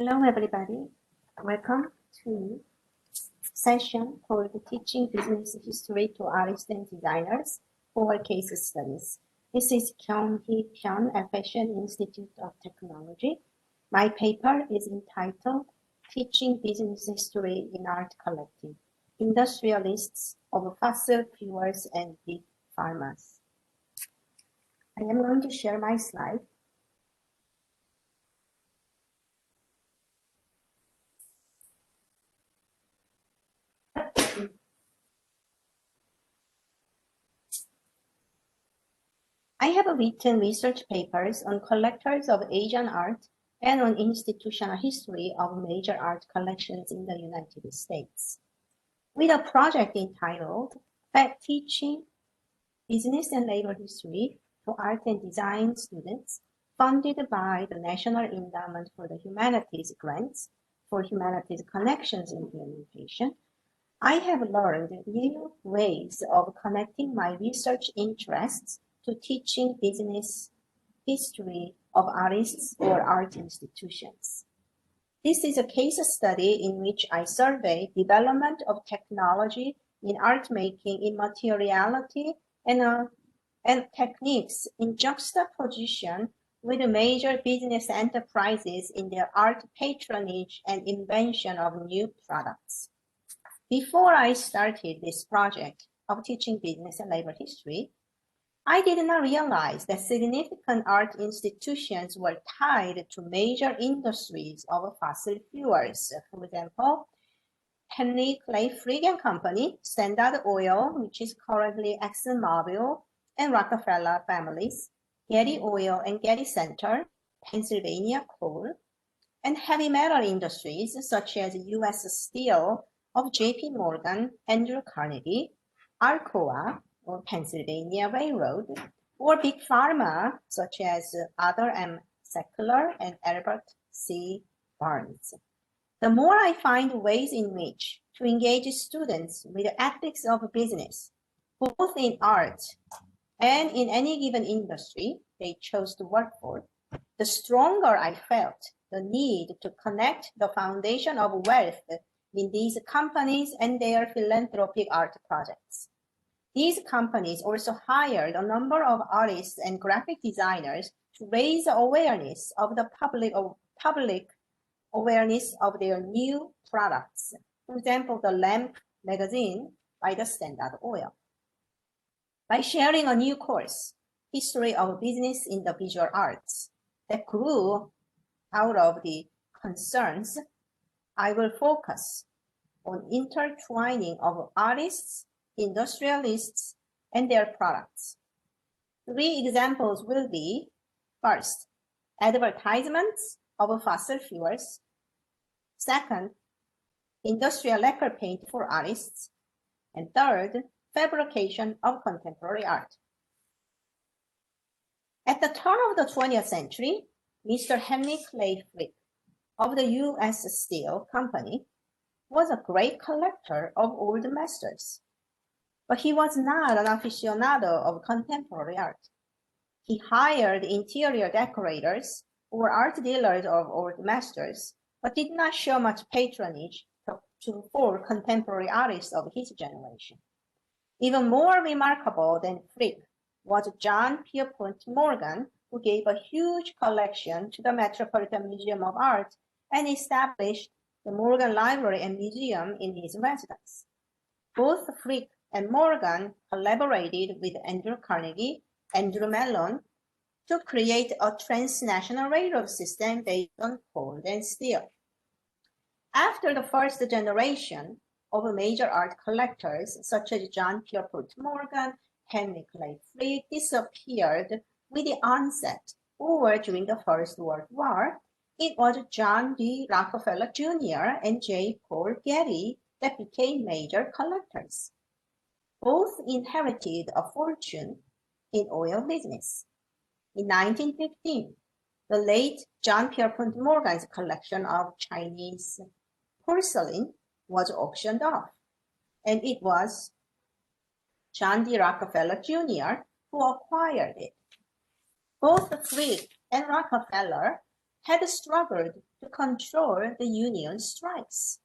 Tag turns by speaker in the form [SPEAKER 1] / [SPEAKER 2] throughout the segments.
[SPEAKER 1] Hello, everybody. Welcome to session called Teaching Business History to Artists and Designers for Case Studies. This is Kyunghee Pyun at Fashion Institute of Technology. My paper is entitled Teaching Business History in Art Collective, Industrialists of Fossil Fuels and Big Pharmas. I am going to share my slide. I have written research papers on collectors of Asian art and on institutional history of major art collections in the United States. With a project entitled Teaching Business and Labor History to Art and Design Students, funded by the National Endowment for the Humanities Grant for Humanities Connections Implementation, I have learned new ways of connecting my research interests to teaching business history of artists or art institutions. This is a case study in which I survey development of technology in art making in materiality and techniques in juxtaposition with major business enterprises in their art patronage and invention of new products. Before I started this project of teaching business and labor history, I did not realize that significant art institutions were tied to major industries of fossil fuels. For example, Henry Clay Frick and Company, Standard Oil, which is currently ExxonMobil, and Rockefeller families, Getty Oil and Getty Center, Pennsylvania Coal, and heavy metal industries such as U.S. Steel of J.P. Morgan, Andrew Carnegie, Alcoa, or Pennsylvania Railroad, or Big Pharma, such as Arthur M. Sackler and Albert C. Barnes. The more I find ways in which to engage students with the ethics of business, both in art and in any given industry they chose to work for, the stronger I felt the need to connect the foundation of wealth in these companies and their philanthropic art projects. These companies also hired a number of artists and graphic designers to raise awareness of the public awareness of their new products. For example, the Lamp magazine by the Standard Oil. By sharing a new course, History of Business in the Visual Arts, that grew out of the concerns, I will focus on intertwining of artists, industrialists, and their products. 3 examples will be, first, advertisements of fossil fuels. Second, industrial lacquer paint for artists. And third, fabrication of contemporary art. At the turn of the 20th century, Mr. Henry Clay Frick of the U.S. Steel Company was a great collector of old masters. But he was not an aficionado of contemporary art. He hired interior decorators or art dealers of old masters, but did not show much patronage for contemporary artists of his generation. Even more remarkable than Frick was John Pierpont Morgan, who gave a huge collection to the Metropolitan Museum of Art and established the Morgan Library and Museum in his residence. Both Frick and Morgan collaborated with Andrew Carnegie, Andrew Mellon, to create a transnational railroad system based on coal and steel. After the first generation of major art collectors, such as John Pierpont Morgan, Henry Clay Frick, disappeared with the onset or during the First World War, it was John D. Rockefeller Jr. and J. Paul Getty that became major collectors. Both inherited a fortune in oil business. In 1915, the late John Pierpont Morgan's collection of Chinese porcelain was auctioned off, and it was John D. Rockefeller Jr. who acquired it. Both Frick and Rockefeller had struggled to control the union strikes.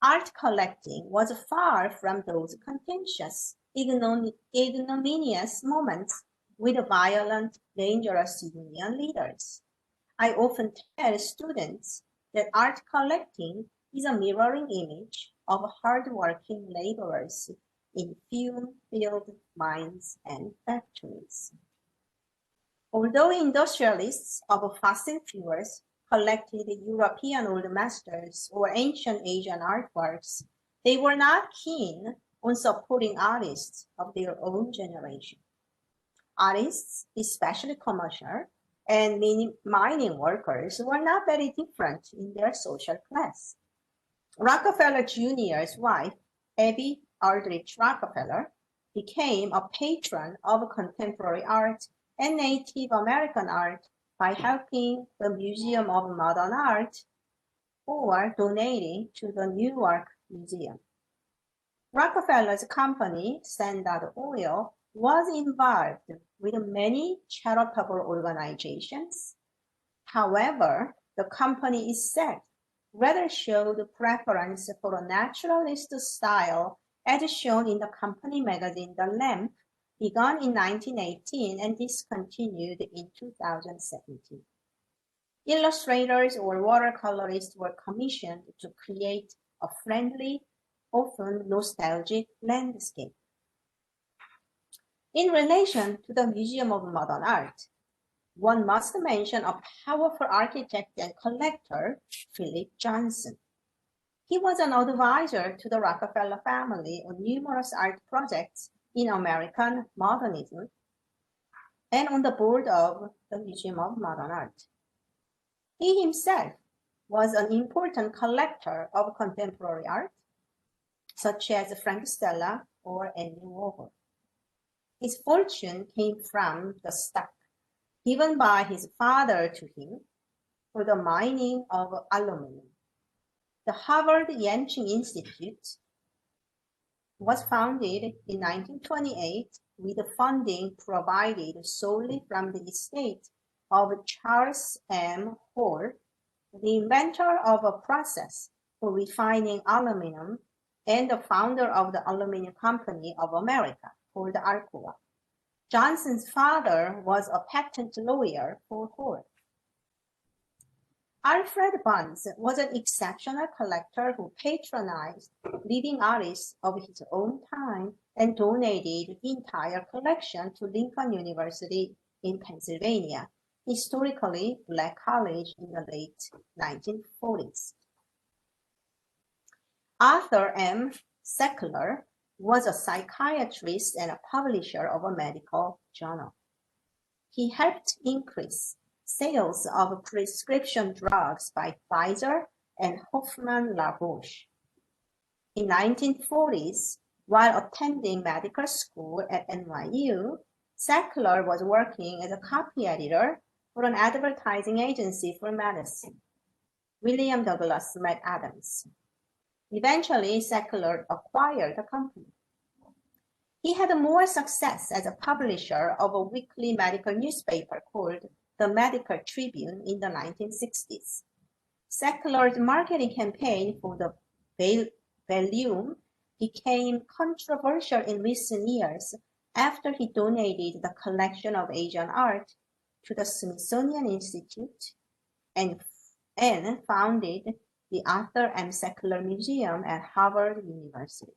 [SPEAKER 1] Art collecting was far from those contentious, ignominious moments with violent, dangerous union leaders. I often tell students that art collecting is a mirroring image of hard-working laborers in fuel-filled mines and factories. Although industrialists of fossil fuels collected European old masters or ancient Asian artworks, they were not keen on supporting artists of their own generation. Artists, especially commercial and mining workers, were not very different in their social class. Rockefeller Jr.'s wife, Abby Aldrich Rockefeller, became a patron of contemporary art and Native American art by helping the Museum of Modern Art or donating to the Newark Museum. Rockefeller's company, Standard Oil, was involved with many charitable organizations. However, the company itself rather showed preference for a naturalist style as shown in the company magazine The Lamp, begun in 1918 and discontinued in 2017. Illustrators or watercolorists were commissioned to create a friendly, often nostalgic landscape. In relation to the Museum of Modern Art, one must mention a powerful architect and collector, Philip Johnson. He was an advisor to the Rockefeller family on numerous art projects in American modernism and on the board of the Museum of Modern Art. He himself was an important collector of contemporary art, such as Frank Stella or Andy Warhol. His fortune came from the stock given by his father to him for the mining of aluminum. The Harvard Yenching Institute was founded in 1928 with funding provided solely from the estate of Charles M. Hall, the inventor of a process for refining aluminum and the founder of the Aluminum Company of America, called Alcoa. Johnson's father was a patent lawyer for Hall. Alfred Bunce was an exceptional collector who patronized living artists of his own time and donated the entire collection to Lincoln University in Pennsylvania, historically black college in the late 1940s. Arthur M. Sackler was a psychiatrist and a publisher of a medical journal. He helped increase sales of prescription drugs by Pfizer and Hoffman La Roche. In 1940s, while attending medical school at NYU, Sackler was working as a copy editor for an advertising agency for medicine, William Douglas McAdams. Eventually, Sackler acquired the company. He had more success as a publisher of a weekly medical newspaper called the Medical Tribune in the 1960s. Sackler's marketing campaign for the Valium became controversial in recent years after he donated the collection of Asian art to the Smithsonian Institute and founded the Arthur M. Sackler Museum at Harvard University.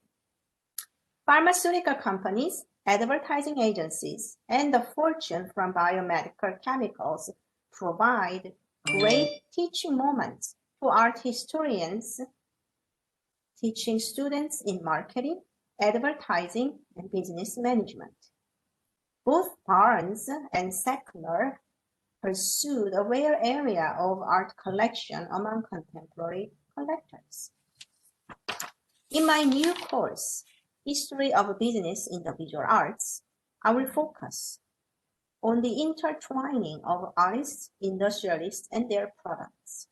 [SPEAKER 1] Pharmaceutical companies, advertising agencies, and the fortune from biomedical chemicals provide great teaching moments for art historians teaching students in marketing, advertising, and business management. Both Barnes and Sackler pursued a rare area of art collection among contemporary collectors. In my new course, History of Business in the Visual Arts, I will focus on the intertwining of artists, industrialists, and their products.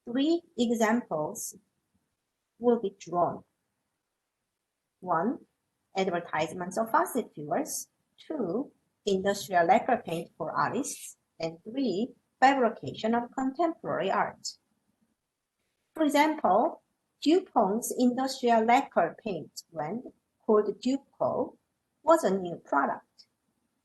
[SPEAKER 1] 3 examples will be drawn. 1, advertisements of fossil fuels. 2, industrial lacquer paint for artists. and 3. Fabrication of contemporary art. For example, DuPont's industrial lacquer paint brand, called Duco, was a new product.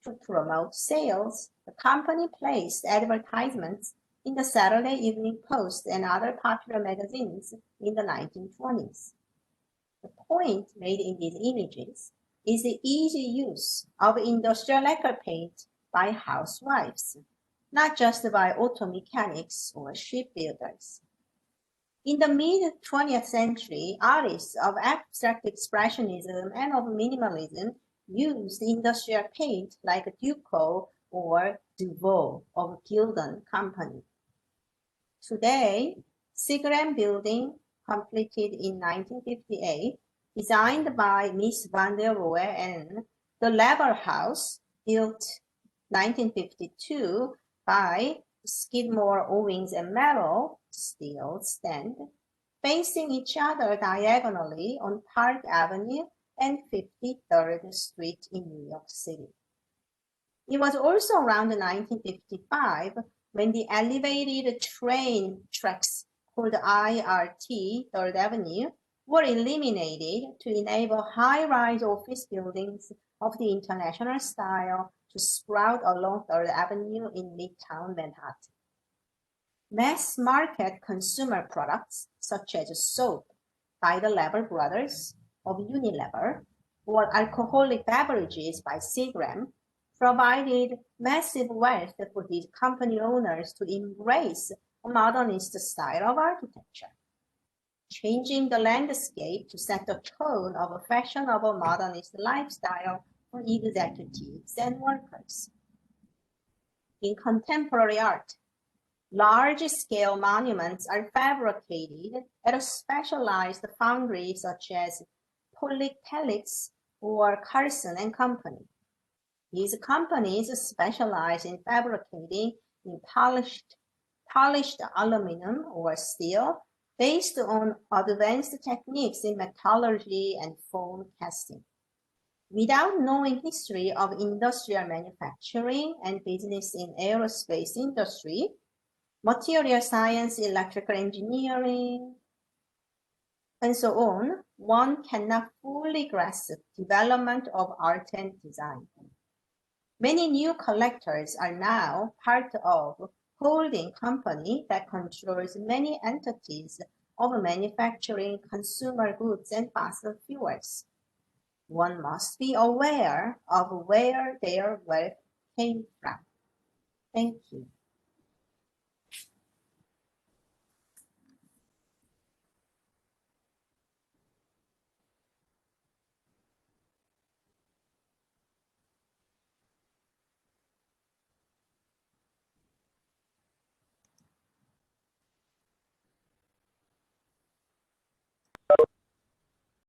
[SPEAKER 1] To promote sales, the company placed advertisements in the Saturday Evening Post and other popular magazines in the 1920s. The point made in these images is the easy use of industrial lacquer paint by housewives, not just by auto mechanics or shipbuilders. In the mid-20th century, artists of abstract expressionism and of minimalism used industrial paint like Duco or Duveau of Gildan Company. Today, Seagram Building, completed in 1958, designed by Miss van der Rohe, and the Lever House, built 1952 by Skidmore, Owings and Merrill, still stand, facing each other diagonally on Park Avenue and 53rd Street in New York City. It was also around 1955 when the elevated train tracks called IRT, 3rd Avenue, were eliminated to enable high-rise office buildings of the international style to sprout along 3rd Avenue in Midtown Manhattan. Mass-market consumer products, such as soap by the Lever Brothers of Unilever or alcoholic beverages by Seagram, provided massive wealth for these company owners to embrace a modernist style of architecture, changing the landscape to set the tone of a fashionable modernist lifestyle for executives and workers. In contemporary art, large-scale monuments are fabricated at a specialized foundry such as Polytelix or Carson and Company. These companies specialize in fabricating in polished aluminum or steel based on advanced techniques in metallurgy and foam casting. Without knowing history of industrial manufacturing and business in aerospace industry, material science, electrical engineering, and so on, one cannot fully grasp development of art and design. Many new collectors are now part of a holding company that controls many entities of manufacturing consumer goods and fossil fuels. One must be aware of where their wealth came from. Thank you.